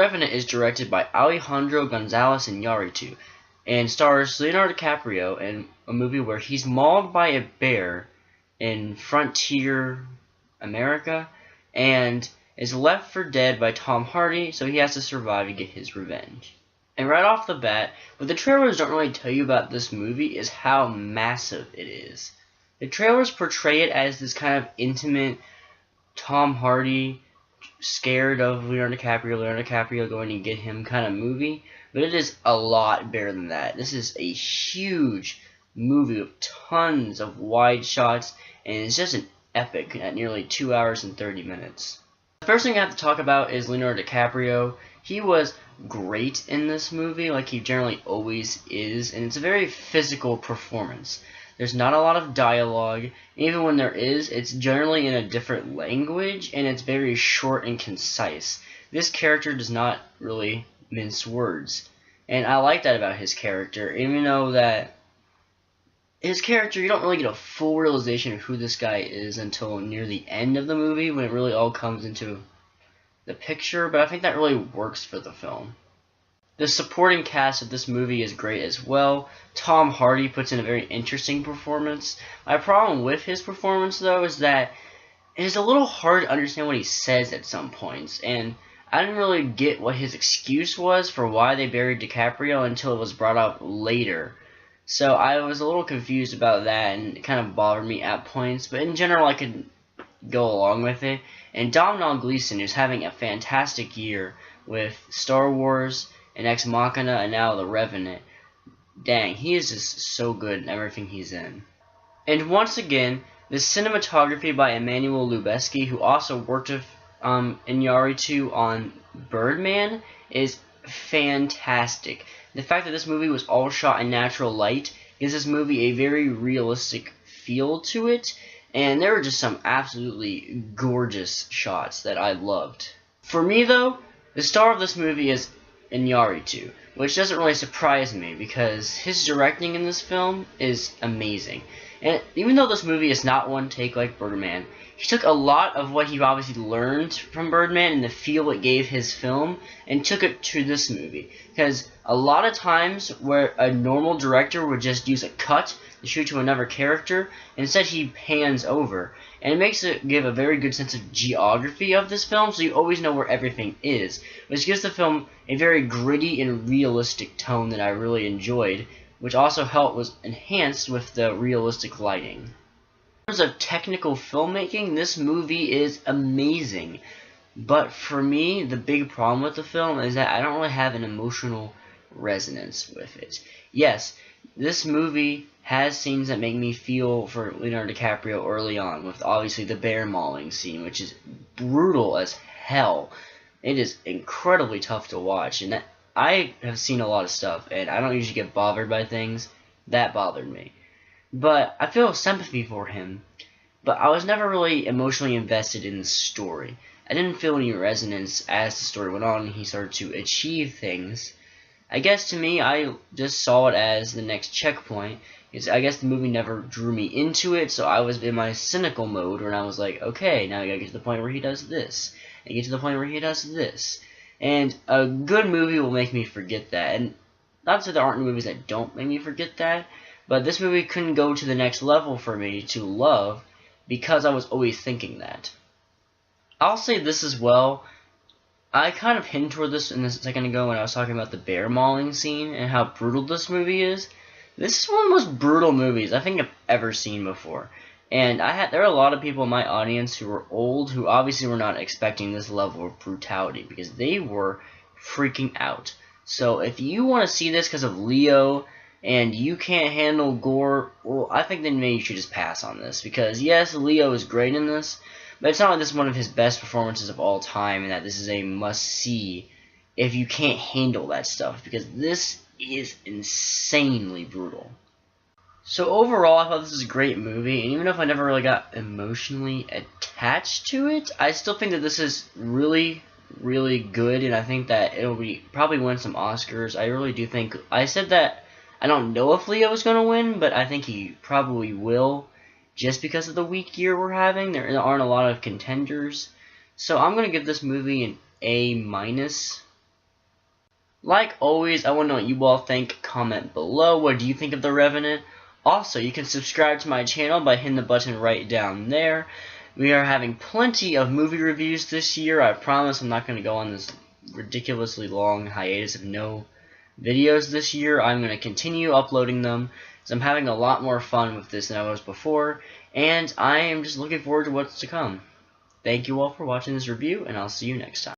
Revenant is directed by Alejandro Gonzalez Iñárritu and stars Leonardo DiCaprio in a movie where he's mauled by a bear in frontier America and is left for dead by Tom Hardy, so he has to survive to get his revenge. And right off the bat, what the trailers don't really tell you about this movie is how massive it is. The trailers portray it as this kind of intimate Tom Hardy scared of Leonardo DiCaprio going to get him kind of movie, but it is a lot bigger than that. This is a huge movie with tons of wide shots, and it's just an epic at nearly 2 hours and 30 minutes. The first thing I have to talk about is Leonardo DiCaprio. He was great in this movie, like he generally always is, and it's a very physical performance. There's not a lot of dialogue. Even when there is, it's generally in a different language, and it's very short and concise. This character does not really mince words, and I like that about his character, even though that his character, you don't really get a full realization of who this guy is until near the end of the movie, when it really all comes into the picture, but I think that really works for the film. The supporting cast of this movie is great as well. Tom Hardy puts in a very interesting performance. My problem with his performance, though, is that it is a little hard to understand what he says at some points, and I didn't really get what his excuse was for why they buried DiCaprio until it was brought up later. So I was a little confused about that, and it kind of bothered me at points, but in general I could go along with it. And Domhnall Gleeson is having a fantastic year with Star Wars and Ex Machina, and now The Revenant. Dang, he is just so good in everything he's in. And once again, the cinematography by Emmanuel Lubezki, who also worked with Iñárritu on Birdman, is fantastic. The fact that this movie was all shot in natural light gives this movie a very realistic feel to it, and there were just some absolutely gorgeous shots that I loved. For me, though, the star of this movie is Iñárritu, which doesn't really surprise me because his directing in this film is amazing. And even though this movie is not one take like Birdman, he took a lot of what he obviously learned from Birdman and the feel it gave his film and took it to this movie. Because a lot of times where a normal director would just use a cut to shoot to another character, instead he pans over. And it makes it give a very good sense of geography of this film, so you always know where everything is, which gives the film a very gritty and realistic tone that I really enjoyed, which also was enhanced with the realistic lighting. In terms of technical filmmaking, this movie is amazing, but for me, the big problem with the film is that I don't really have an emotional resonance with it. Yes, this movie has scenes that make me feel for Leonardo DiCaprio early on, with obviously the bear mauling scene, which is brutal as hell. It is incredibly tough to watch, and I have seen a lot of stuff, and I don't usually get bothered by things. That bothered me. But I feel sympathy for him, but I was never really emotionally invested in the story. I didn't feel any resonance as the story went on and he started to achieve things. I guess to me, I just saw it as the next checkpoint. I guess the movie never drew me into it, so I was in my cynical mode when I was like, okay, now I gotta get to the point where he does this, and get to the point where he does this. And a good movie will make me forget that. And not that there aren't movies that don't make me forget that, but this movie couldn't go to the next level for me to love because I was always thinking that. I'll say this as well. I kind of hinted toward this a second ago when I was talking about the bear mauling scene and how brutal this movie is. This is one of the most brutal movies I think I've ever seen before. And there are a lot of people in my audience who were old who obviously were not expecting this level of brutality because they were freaking out. So if you want to see this because of Leo and you can't handle gore, well, I think then maybe you should just pass on this. Because yes, Leo is great in this, but it's not like this is one of his best performances of all time and that this is a must-see if you can't handle that stuff. Because this is insanely brutal. So overall, I thought this was a great movie, and even if I never really got emotionally attached to it, I still think that this is really, really good, and I think that it'll probably win some Oscars. I really do think. I said that I don't know if Leo is going to win, but I think he probably will, just because of the weak year we're having. There aren't a lot of contenders, so I'm going to give this movie an A-. Like always, I want to know what you all think. Comment below. What do you think of The Revenant? Also, you can subscribe to my channel by hitting the button right down there. We are having plenty of movie reviews this year. I promise I'm not going to go on this ridiculously long hiatus of no videos this year. I'm going to continue uploading them, because I'm having a lot more fun with this than I was before, and I am just looking forward to what's to come. Thank you all for watching this review, and I'll see you next time.